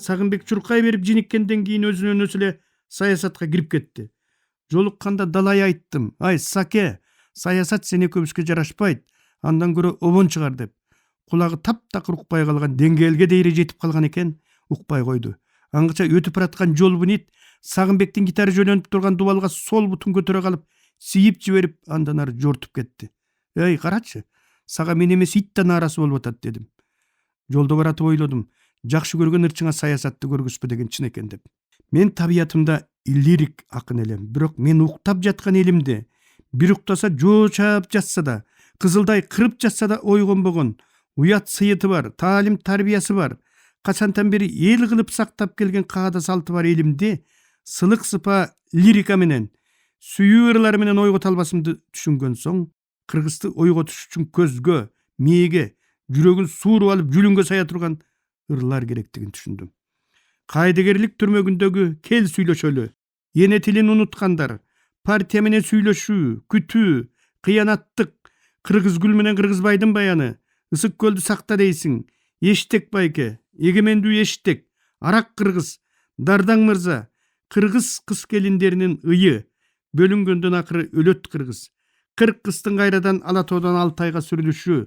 Сагынбек чуркай берип жиниккенден кийин өзүнөн өзү эле саясатка кирип кетти. Жолукканда далай айттым: "Ай Саке, саясат сен экөөбүзгө жарашпайт, андан көрө обон чыгар" деп. Кулагы таптакыр укпай калган, деңгээлге дейре жетип калган экен, укпай койду. Аңгыча өтүп бараткан жол бунит Сагынбектин гитара жөнөтүп турган дубалга сол бутун көтөрө калып, сийип жиберип, андан ары жортуп кетти. "Эй, карачы, сага мен эмес ит да нааразы болуп атат" дедим. Жолдо баратып ойлодум, жакшы көргөн ырчыңа саясатты көргүзбө деген чын экен деп. Мен табиятымда лирик акын элем, бирок мен уктап жаткан элимди бир уктаса жоо чаап жатса да, кызылдай кырып жатса да ойгонбогон, уят сыйыты бар, таалим тарбиясы бар, качантан бери эл кылып сактап келген каада салты бар элимди сылык сыпа лирика менен, сүйүү ырлар менен ойгото албасымды түшүнгөн соң, кыргызды ойготуш үчүн көзгө, мээге, жүрөгүн сууруп алып жүлүнгө сая турган ырлар керектигин түшүндүм. Кайдыгерлик түрмөгүндөгү кел сүйлөшөлү, эне тилин унуткандар, партия менен сүйлөшүү, күтүү, кыянаттык, кыргыз гүл менен кыргызбайдын баяны, ысык көлдү сакта дейсиң, эштек байке, эгемендүү эштек, арак кыргыз, дардаң мырза, кыргыз кыз келиндеринин ыйы, бөлүнгөндөн акыры өлөт кыргыз, 40 кыздын кайрадан Ала тоодон Алтайга сүрүлүшү,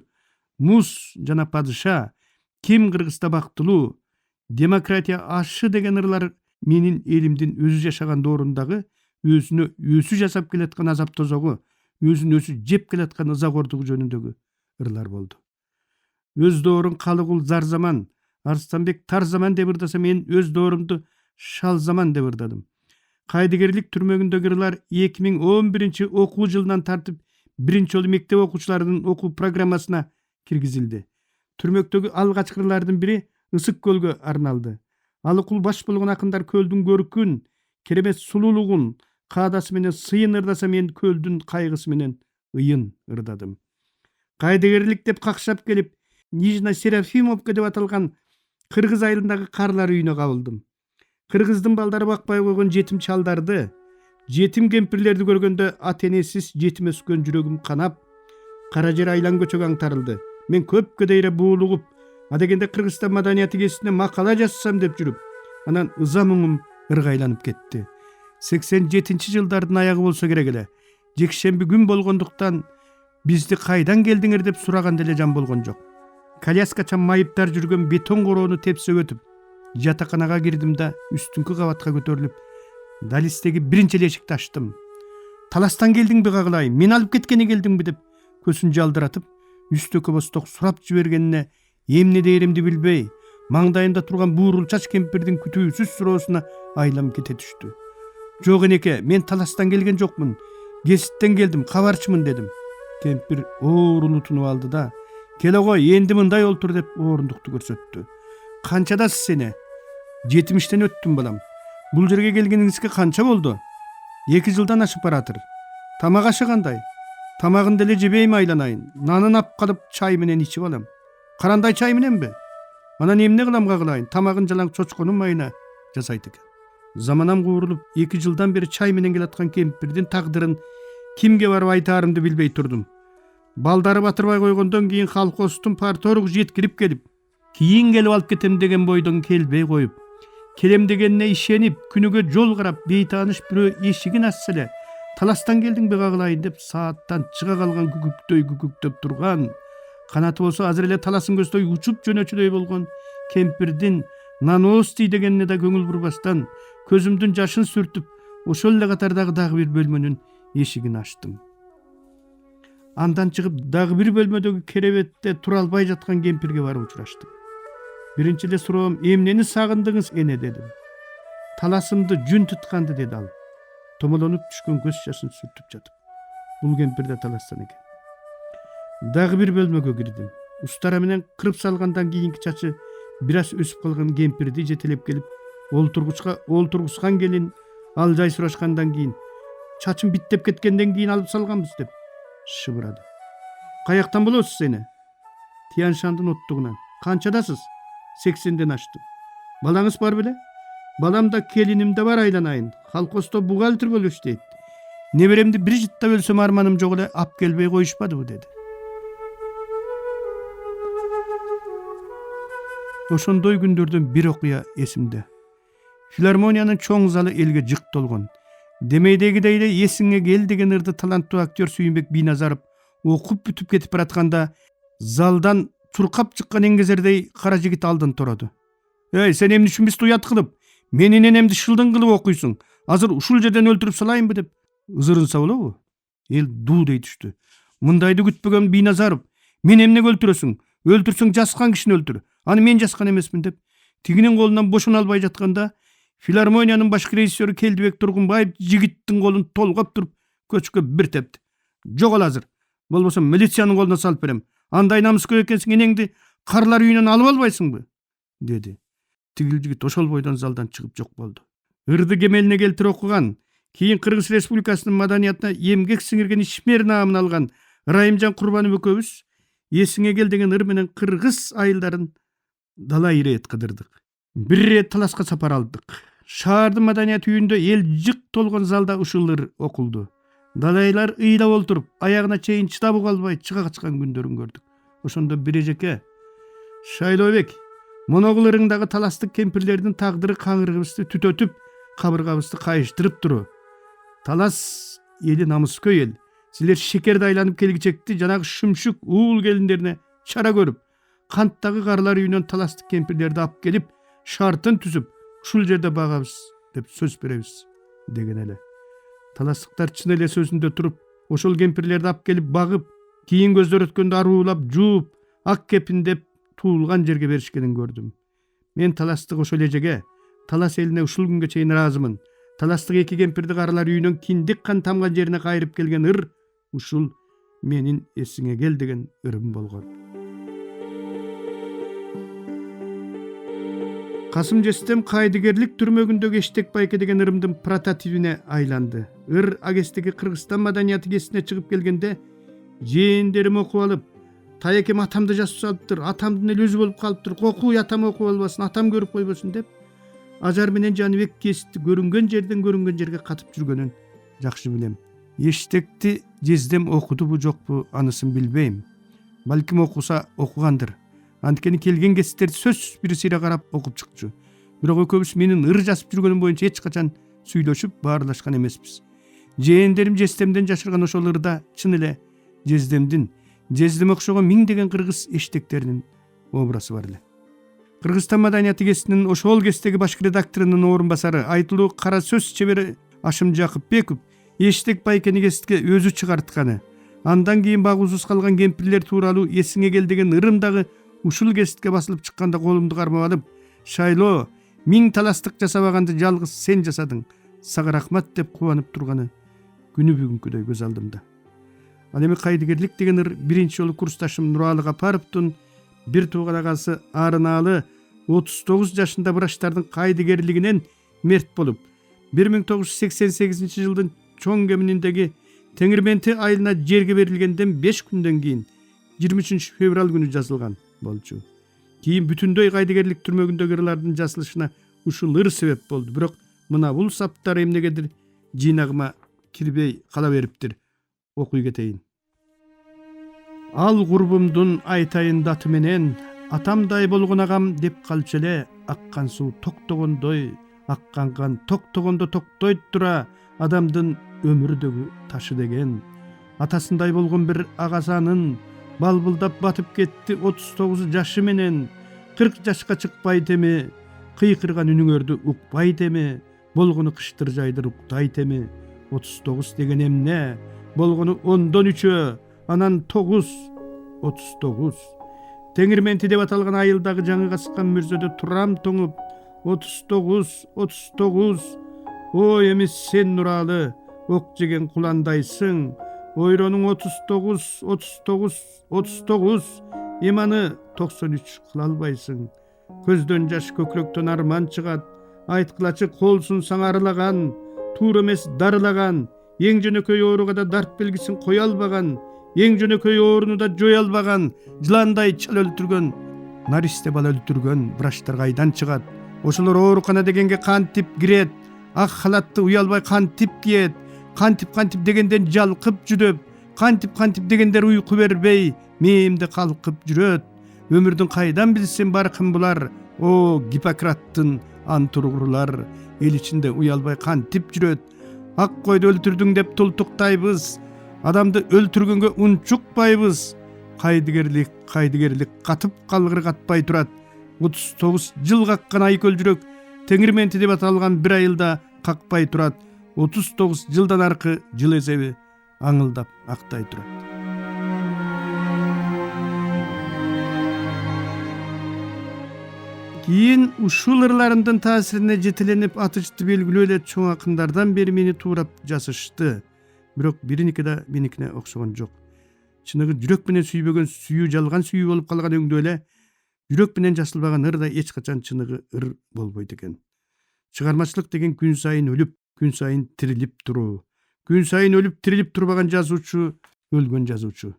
муз жана падыша, ким кыргызда бактылуу, демократия ашы деген ырлар менин элимдин өзү жашаган доорундагы өзүнө өзү жасап келаткан азап тозогу, өзүн өзү жеп келаткан ызагордугу жөнүндөгү ырлар болду. Өз доорун Калыгул зар заман, Арстанбек тар заман деп ырдаса, мен өз доорумду шал заман деп ырдадым. Кайдыгерлик түрмөгүндөгү ырлар 2011 окуу жылынан тартып биринчи жолу мектеп окуучуларынын окуу программасына киргизилди. Түрмөктөгү алгачкы ырлардын бири Ысык көлгө арналды. Алыкул баш болгон акындар көлдүн көркүн, керемет сулуулугун, каадасы менен сыйын ырдаса, мен көлдүн кайгысы менен ыйын ырдадым. Кайдыгерлик деп какшап келип, Нижна Серафимовка деп аталган кыргыз айылындагы карлар үйүнө кабылдым. Кыргыздын балдары бакпай койгон жетим чалдарды, жетим кемпирлерди көргөндө ата энесиз жетим өскөн жүрөгүм канап, кара жер айлан көчөгө аңтарылды. Мен көпкө дейре буулугуп, адегенде Кыргызстан маданияты кесисинде макала жазсам деп жүрүп, анан ыза муңум ыргайланып кетти. 87 жылдардын аягы болсо керек эле. Жекшемби күн болгондуктан бизди кайдан келдиңер деп сураган деле жан болгон жок. Коляскача майыптар жүргөн бетон короону тепсе өтүп, жатаканага кирдим да үстүңкү кабатка көтөрүлүп, далистеги биринчи эшикти ачтым. Таластан келдиңби кагылай, мен алып кеткени келдиңби деп көзүн жалдыратып, үстөкө босток сурап жибергенине эмне дейримди билбей, маңдайында турган буурул чач кемпирдин күтүүсүз суроосуна айлам кете түштү. Жок энеке, мен таластан келген жокмун, кесиптен келдим, кабарчымын дедим. Кемпир оорулутунуп алды да, келе кой, энди мындай олтур деп орундукту көрсөттү. Канчадасыз сени? 70тен өттүм балам. Бул жерге келгениңизге канча болду? 2 жылдан ашып баратыр. Тамак ашы кандай? Тамагын деле жебейм айланайын. Нанын ап калып чай менен ичип алам. Карандай чай мененби? Анан эмне кылам кагылайын? Тамагын жалаң чочконун майына жасайт экен. Заманам куурулуп 2 жылдан бери чай менен келаткан кемпирдин тагдырын кимге барып айтаарымды билбей турдум. Балдары батырбай койгондон кийин колхоздун парторгу жеткирип келип, кийин келип алып кетем деген бойдон келбей коюп, келем дегенине ишенип, күнүгө жол карап, бейтааныш бирөө эшигин ачса эле, таластан келдиңби кагылайын деп сааттан чыга калган күкүктөй күкүктөп турган, канаты болсо азыр эле таласын көздөй учуп жөнөчүдөй болгон кемпирдин наностий дегенине да көңүл бурбастан, көзүмдүн жашын сүртүп, ошол эле катардагы дагы бир бөлмөнүн эшигин ачтым. Андан чыгып дагы бир бөлмөдөгү керебетте тура албай жаткан кемпирге барып учураштым. Биринчи эле суроом: эмнени сагындыңыз эне дедим. Таласымды жүн тутканды деди ал, томолонуп түшкөн көз жашын сүртүп жатып. Бул кемпир да таластан экен. Дагы бир бөлмөгө кирдим. Устара менен кырып салгандан кийинки чачы бир аз өсүп калган кемпирди жетелеп келип, олтургускан келин ал жай сурашкандан кийин, чачым биттеп кеткенден кийин алып салганбыз деп шыбырады. Каяктан болосуз сени? Тияншандын оттугунан. Канчадасыз? 80ден аштым. Балаңыз бар беле? Балам да келиним да бар айланайын. Колхоздо бухгалтер болуп иштейт. Неберемди бир жыттап өлсөм арманым жок эле, ап келбей коюшпадыбы деди. Ошондой күндөрдөн бир окуя эсимде. Филармониянын чоң залы элге жык толгон. Демейдегидей эле эсиңе кел деген ырды таланттуу актер Сүйүнбек Бийназаров окуп бүтүп кетип баратканда залдан чуркап чыккан эңгезердей кара жигит алдын тураду. Эй, сен эмне үчүн бизди уят кылып, менин энемди шылдың кылып окуйсуң? Азыр ушул жерден өлтүрүп салайынбы деп ызырынса болобу? Эл дуу дей түштү. Мындайды күтпөгөн Бийназаров, мен эмнеге өлтүрөсүң? Өлтүрсөң жаскан кишини өлтүр. Аны мен жаскан эмесмин деп тигинин колунан бошоно албай жатканда филармониянын башкы режиссеру Келдибек Тургунбаев жигиттин колун толгоп туруп көчкө бир тепти. Жогол азыр. Болбосо милициянын колуна салып берем. Андай намыскер экенсиң, энеңди карлар үйүнөн алып албайсыңбы? Деди. Тигил жигит ошол бойдон залдан чыгып жок болду. Ырды кемелине келтире окуган, кийин Кыргыз Республикасынын маданиятына эмгек сиңирген ишмер наамын алган Райымжан Курбанов экөөбүз эсиңе кел деген ыр менен кыргыз айылдарын дала ирет кыдырдык. Бир ирет таласка сапар алдык. Шаардын маданият үйүндө эл жык толгон залда ушул ыр окулду. Далайлар ыйлап олтуруп, аягына чейин чыдап калбай чыга качкан күндөрүн көрдүк. Ошондо бир эжеке: Шайлообек, моногул ырыңдагы таластык кемпирлердин тагдыры каңырыгыбызды түтөтүп, кабыргабызды кайыштырып туру. Талас эли намыскөй эл. Силер шекерди айланып келгичекти жанагы шүмшүк уул келиндерине чара көрүп, канттагы карлар үйүнөн таластык кемпирлерди алып келип, шартын түзүп, ушул жерде багабыз деп сөз беребиз деген эле. Таластыктар чын эле сөзүндө туруп, ошол кемпирлерди алып келип багып, кийин көздөр өткөндө аруулап, жууп, ак кепиндеп туулган жерге беришкенин көрдүм. Мен таластык ошол эжеге, талас элине ушул күнгө чейин ыраазымын. Таластык эки кемпирди карлар үйүнөн киндик кан тамган жерине кайрып келген ыр ушул менин эсиңе кел деген ырым болгон. Касым Жестем кайдыгерлик түрмөгүндөгү Эштек байке деген ырымдын прототипине айланды. Ыр агестеги Кыргызстан маданияты кесине чыгып келгенде жээндерим окуп алып, тайекем атамды жазып салыптыр, атамдын эле өзү болуп калыптыр, окуй атам окуп албасын, атам көрүп койбосун деп Ажар менен Жаныбек кести көрүнгөн жерден көрүнгөн жерге катып жүргөнүн жакшы билем. Эштекти Жездем окудубу жокпу анысын билбейм. Балким окуса окугандыр. Анткени келген кеситтерди сөзсүз бири сыйра карап окуп чыкчу. Бирок экөөбүз менин ыр жазып жүргөнүм боюнча эч качан сүйлөшүп баарлашкан эмеспиз. Жээндерим Жездемден жашырган ошол ырда чын эле Жездем окшогон миңдеген кыргыз эштектеринин образы бар эле. Кыргызстан маданияты кесинин ошол кестеги башкы редакторунун орун басары, айтылуу кара сөз чебери Ашым Жакыпбеков Эштек байкени кеситке өзү чыгартканы. Андан кийин багуусуз калган кемпирлер тууралуу эсиңе кел деген ырым дагы ушул кеситке басылып чыкканда колумду кармап алып, Шайлоо, 1000 таластык жасабаганды жалгыз сен жасадың. Сага рахмат деп кубанып турганы күнү бүгүнкүдөй көз алдымда. Ал эми кайдыгерлик деген ыр биринчи жолу курсташым Нуралы Капаровдун бир тууган агасы Арынаалы 39 жашында врачтардын кайдыгерлигинен мерт болуп, 1988 жылдын чоң кемининдеги Теңирменти айылына жерге берилгенден 5 күндөн кийин 23 февраль күнү жазылган болчу. Кийин бүтүндөй кайдыгерлик түрмөгүндөгү ырлардын жазылышына ушул ыр себеп болду. Бирок мына бул саптар эмнегедир жыйнагыма кирбей кала бериптир. Окуй кетейин. Ал курбумдун айтайын даты менен, атамдай болгон агам деп калчу эле, аккан суу токтогондой, аккан кан токтогондо токтойт тура, адамдын өмүрдөгү ташы деген. Атасындай болгон бир агасы анын балбылдап батып кетти 39 жашы менен. 40 жашка чыкпайт эми, кыйкырган үнүңөрдү укпайт эми, болгону кыштыр жайдыр уктайт эми. 39 деген эмне? Болгону 10дон 3-ө, анан 9, 39. Теңирменти деп аталган айылдагы жаңы каскан мүрзөдө турам тоңуп, 39, 39. Ой эми сен Нуралы, ок жеген куландайсың. Ойронуң 39, 39, 39. Эманы 93 кыла албайсың. Көздөн жаш, көкрөктөн арман чыгат. Айткылачы колсун саңарылаган, туура эмес дарылаган. Эң жөнөкөй ооруга да дарт белгисин кое албаган, эң жөнөкөй ооруну да жое албаган, жыландай чал өлтүргөн, наристе бала өлтүргөн врачтар кайдан чыгат? Ошолор оорукана дегенге кантип кирет? Ак халатты уялбай кантип киет? Кантип дегенден жалкып жүдөп, кантип дегендер уйку бербей, мээимде калкып жүрөт. Ömürдün kaydan bilsin barkın bular. O Gipokrattın antırgurlar. El içinde uyalbay kantip jüröt. Ak koydu öldürdün dep tultuktayбыз. Adamdı öldürgөнгө unçukpayбыз. Kaydıgerlik katıp kalgır katpay turat. 39 jıl kakkan aykөл жүрөк Теңирменти деп аталган bir айылда какпай турат. 39 жылдан аркы жыл эсеби аңылдап актай турат. Кийин ушул ырларымдын таасирине жетеленип атышты белгилүү эле чоң акындардан бери мени туурап жасышты. Бирок бириники да меникине окшогон жок. Чыныгы жүрөк менен сүйбөгөн сүйүү жалган сүйүү болуп калган өңдө эле жүрөк менен жасалбаган ыр да эч качан чыныгы ыр болбойт экен. Чыгармачылык деген күн сайын өлүп, күн сайын тирилип туруу. Күн сайын өлүп тирилип турбаган жазуучу өлгөн жазуучу.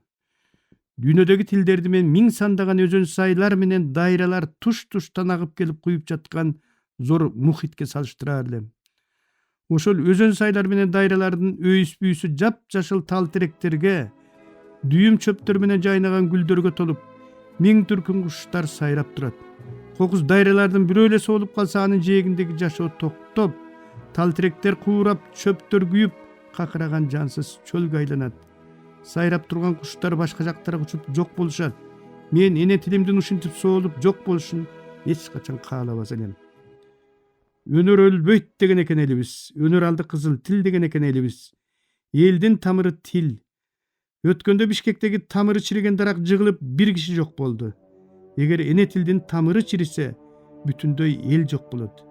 Дүйнөдөгү тилдерди мен миң сандаган өзөн сайлар менен дайралар туш-туштан агып келип куюп жаткан зор мухитке салыштыраар элем. Ошол өзөн сайлар менен дайралардын өйүс-бүйүсү жап-жашыл тал теректерге, дүйүм чөптөр менен жайнаган гүлдөргө толуп, миң түркүн куштар сайрап турат. Кокуз дайралардын бирөө эле соолуп калса анын жээгиндеги жашоо токтоп, тал теректер куурап, чөптөр күйүп, какыраган жансыз чөлгө айланат. Сайрап турган куштар башка жактарга учуп жок болушат. Мен эне тилимдин ушинтип соолуп жок болушун эч качан каалабас элем. Өнөр өлбөйт деген экен элибиз. Өнөр алды кызыл тил деген экен элибиз. Элдин тамыры тил. Өткөндө Бишкектеги тамыры чириген дарак жыгылып бир киши жок болду. Эгер эне тилдин тамыры чирисе, бүтүндөй эл жок болот.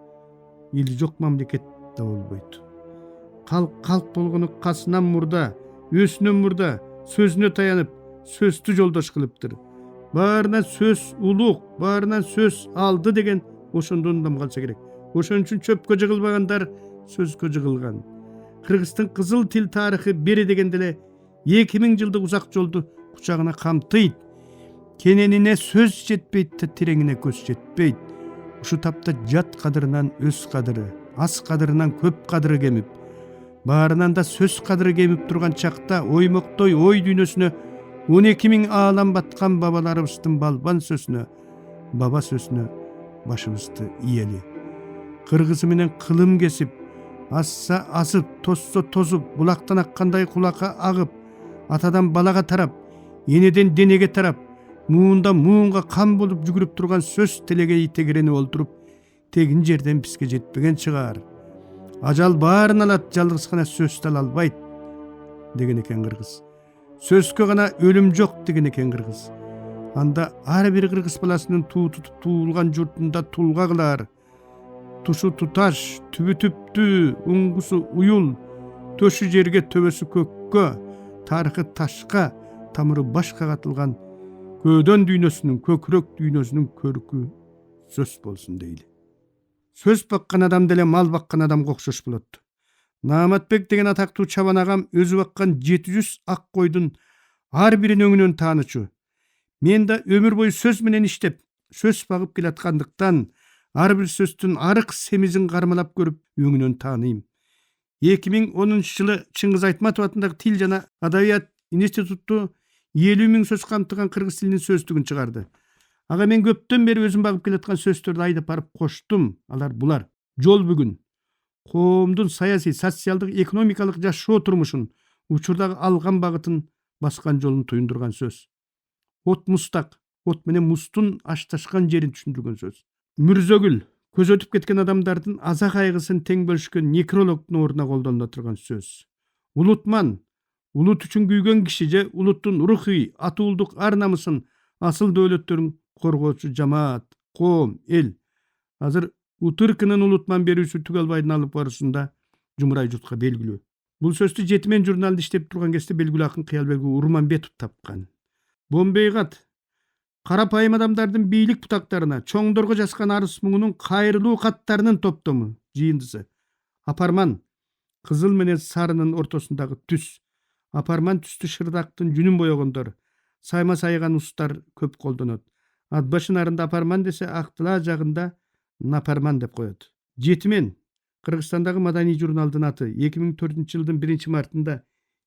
Эл жок мамлекет да болбойт. Калк болгону касынан мурда, өсүнөн мурда, сөзүнө таянып, сөздү жолдош кылыптыр. Баарынан сөз улук, баарынан сөз алды деген ошондон дам калса керек. Ошон үчүн чөпкө жыгылбагандар сөзгө жыгылган. Кыргыздын кызыл тил тарыхы бери дегенде эле 2000 жылдык узак жолду кучагына камтыйт. Кененине сөз жетпейт, тереңине көз жетпейт. Ушу тапта жат кадырынан өз кадыры, аз кадырынан көп кадыры кемип, баарынан да сөз кадыры кемип турган чакта оймоктой ой дүйнөсүнө 12 000 аалам баткан бабаларыбыздын балбан сөзүнө, баба сөзүнө башыбызды ийели. Кыргызы менен кылым кесип, асса асып, тосса тозуп, булактан аккандай кулакка агып, атадан балага тарап, энеден денеге тарап, муунда муунга кан болуп жүгүрүп турган сөз телеге итегиренип олтуруп, тегин жерден бизге жетпеген чыгар. Ажал баарын алат, жалгыз гана сөз ала албайт деген экен кыргыз. Сөзгө гана өлүм жок деген экен кыргыз. Анда ар бир кыргыз баласынын туу тутуп туулган журтунда тулга кылар. Тушу туташ, түбү түптү, уңгусу уюл, төшү жерге, төбөсү көккө, тарыхы ташка, тамыры башка катылган көөдөн дүйнөсүнүн, көкүрөк дүйнөсүнүн көркү сөз болсун дейли. Сөз баккан адам деле мал баккан адамга окшош болот. Нааматбек деген атактуу чабан агам өзү баккан 700 ак койдун ар бирин өңүнөн таанычу. Мен да өмүр бою сөз менен иштеп, сөз багып келаткандыктан ар бир сөздүн арык семизин кармалап көрүп өңүнөн тааныйм. 2010 жылы Чыңгыз Айтматов атындагы Тил жана Адабият институту 50 000 сөз камтыган кыргыз тилинин сөздүгүн чыгарды. Ага мен көптөн бери өзүм багып келаткан сөздөрдү айдап барып коштум. Алар булар: жол бүгүн, коомдун саясий, социалдык, экономикалык жашоо турмушун, учурдагы алган багытын, баскан жолун туюндурган сөз. От мустак, от менен мустун ашташкан жерин түшүндүргөн сөз. Мүрзөгүл, көз өтүп кеткен адамдардын аза кайгысын тең бөлүшкөн некрологдун ордуна колдонула турган сөз. Улутман, улут үчүн күйгөн киши же улуттун рухий, атуулдук ар намысын, асыл дөөлөттөрүн коргоочу жамаат, коом, эл. Азыр Утыркынын улутман берүүсү Түгелбайдын алып барышында жумурай журтка белгилүү. Бул сөздү Жетимен журналында иштеп турган кезде белгилүү акын Кыялбек Урманбетов тапкан. Бомбейгат карапайым адамдардын бийлик бутактарына, чоңдорго жазган арыз муңунун кайрылуу каттарынын топтому, жыйындысы. Апарман, кызыл менен сарынын ортосундагы түс. Апарман түстү шырдактын жүнүн боёгондор, сайма сайган устар көп колдонот. Ат башынарында апарман десе, актыла жагында напарман деп коет. Жетимен, Кыргызстандагы маданий журналдын аты 2004 жылдын 1 мартында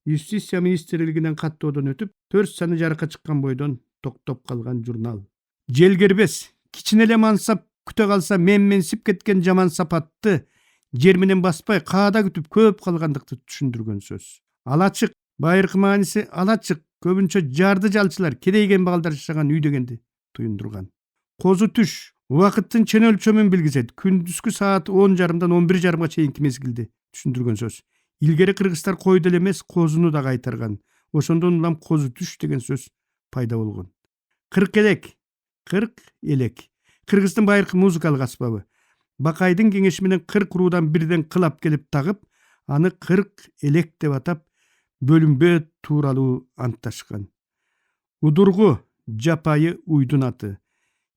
Юстиция министрлигинен каттоодон өтүп, 4 саны жарыкка чыккан бойдон токтоп калган журнал. Желгербес, кичинеле мансап күтө калса менсип кеткен жаман сапатты жер менен баспай каада күтүп көп калгандыкты түшүндүргөн сөз. Алачык, байыркы мааниси алачык, көбүнчө жарды жалчылар, кедейген багалдар жашаган үй дегенди туюндурган. Козу түш, убакыттын чен өлчөмүн билгизет. Күндүзгү саат 10:30-дан 11:30-га чейинки мезгилди түшүндүргөн сөз. Илгери кыргыздар койду эле эмес, козуну да кайтарган. Ошондон улам козу түш деген сөз пайда болгон. Кырк элек. Кыргыздын байыркы музыкалык аспабы. Бакайдын кеңеши менен 40 руудан бирден кылап келип тагып, аны 40 элек деп атап, бөлүнбө тууралуу антташкан. Удургу, жапайы уйдун аты.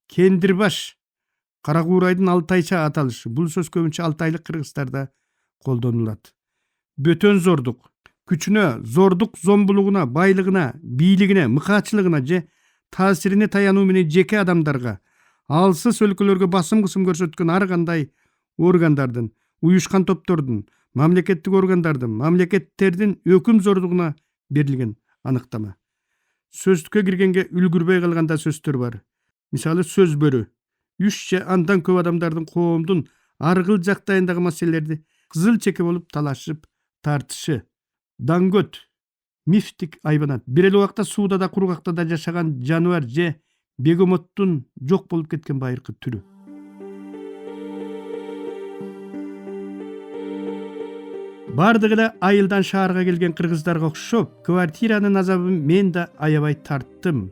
Кендирбаш, Каракуурайдын Алтайча аталышы. Бул сөз көбүнчө алтайлык кыргыздарда колдонулат. Бөтөн зордук, күчүнө, зордук зомбулугуна, байлыгына, бийлигине, мыкаачылыгына же таасирине таянуу менен жеке адамдарга, алсыз өлкөлөргө басым кысым көрсөткөн ар кандай органдардын, уюшкан топтордун, мамлекеттик органдардын, мамлекеттердин өкүм зордугуна берилген аныктама. Сөздүккө киргенге үлгүрбөй калганда сөздөр бар. Мисалы сөз бөрү. 3 же андан көп адамдардын коомдун аргыл жактайындагы маселелерди кызыл чеке болуп талашып, тартышы. Даңгөт, мифтик айбанат. Бир эле убакта сууда да кургакта да жашаган жаныбар же бегемоттун жок болуп кеткен байыркы түрү. Бардыгы эле айылдан шаарга келген кыргыздарга окшоп, квартиранын азабын мен да аябай тарттым.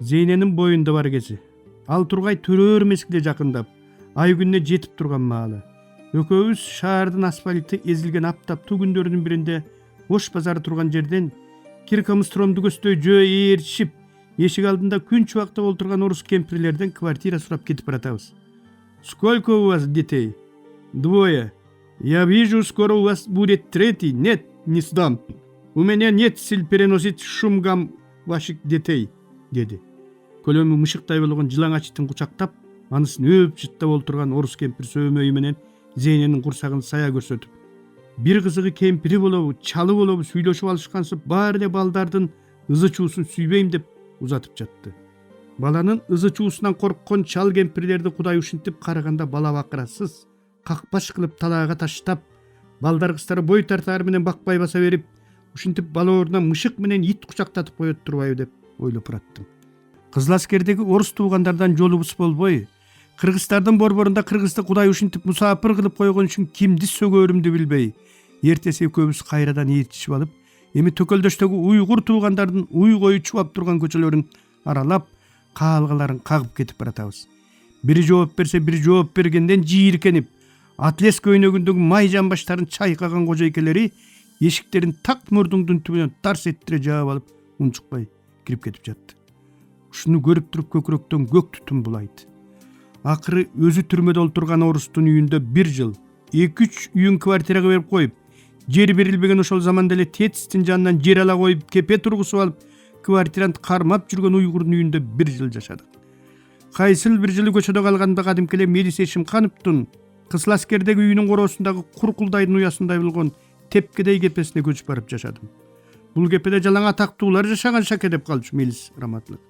Зейненин боюнда бар кези. Ал тургай төрөр мезгилде жакындап, ай күнүнө жетип турган маалы. Экөөбүз шаардын асфальты эзилген аптаптуу күндөрдүн биринде Ош базары турган жерден Киркомстромду көздөй жөө ээрчип, эшик алдында күн чубакта олтурган орус кемпирлерден квартира сурап кетип баратабыз. Сколько у вас детей? 2. Я вижу, скоро у вас будет 3. Нет, не сдам. У меня нет сил переносить шум гам ваших детей, деди. Көлөмү мышыктай болгон жылаң ачтын кучактап, анысын өп жыттап олтурган орус кемпир сөймөйү менен Зейненин курсагын сая көрсөтүп. Бир кызыгы кемпири болобу, чалы болобу сүйлөшүп алышкансып, баары эле балдардын ызы чуусун сүйбейм деп узатып жатты. Баланын ызы чуусунан корккон чал кемпирлерди Кудай ушинтип караганда бала бакырасыз, какпаш кылып талаага таштап, балдар кыздары бой тартары менен бакпай баса берип, ушинтип бала ордуна мышык менен ит кучактатып коет турбайбы деп ойлоп тураттым. Кызыл аскердеги орус туугандардан жолубуз болбой, кыргыздардын борборунда кыргызды Кудай ушинтип мусапыр кылып койгон үчүн кимди сөгөрүмдү билбей, эртеси экөөбүз кайрадан ээрчишип алып, эми төкөлдөштөгү уйгур туугандардын уй кою чубап турган көчөлөрүн аралап, каалгаларын кагып кетип баратабыз. Бири жооп берсе, бири жооп бергенден жийиркенип, атлес көйнөгүндөгү май жамбаштарын чайкаган кожойкелери эшиктерин так мурдуңдун түбүнөн тарс эттире жаап алып, унчукпай кирип кетип жатты. Ушуну көрүп туруп көкүрөктөн көк түтүн булайт. Акыры өзү түрмөдө олтурган орустун үйүндө 1 жыл, 2-3 үйүн квартирага берип коюп, жер берилбеген ошол заманда эле тетистин жанынан жер ала коюп, кепе тургусуп алып, квартиранты кармап жүргөн уйгурдун үйүндө 1 жыл жашадык. Кайсыл 1 жылы көчөдө калганда кадимки эле Мелис Эшимкановдун Кызыл аскердеги үйүнүн короосундагы куркулдайдын уясындай болгон тепкедей кепесине көчүп барып жашадым. Бул кепеде жалаң атактуулар жашаган шаке деп калчу Мелис Раматлык.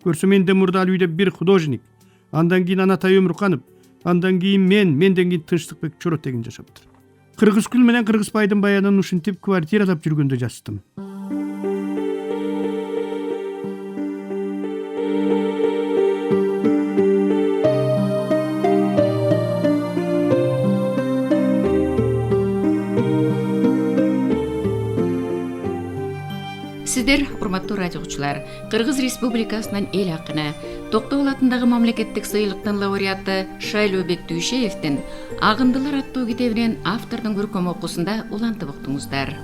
Көрсө менде мурда ал үйдө бир художник, андан кийин Анатай Өмүрканов, андан кийин менден кийин Тынчтыкбек Чоротегин жашаптыр. Кыргызкүл менен Кыргызбайдын баянын ушинтип квартиралап жүргөндө жаздым. Сиздер, урматтуу радиочулар, Кыргыз Республикасынын эл акыны, Токтогул атындагы мамлекеттик сыйлыктын лауреаты Шайлообек Дүйшеевдин Агындылар аттуу китебинен автордун көркөм окуусунда улантып уктуңуздар.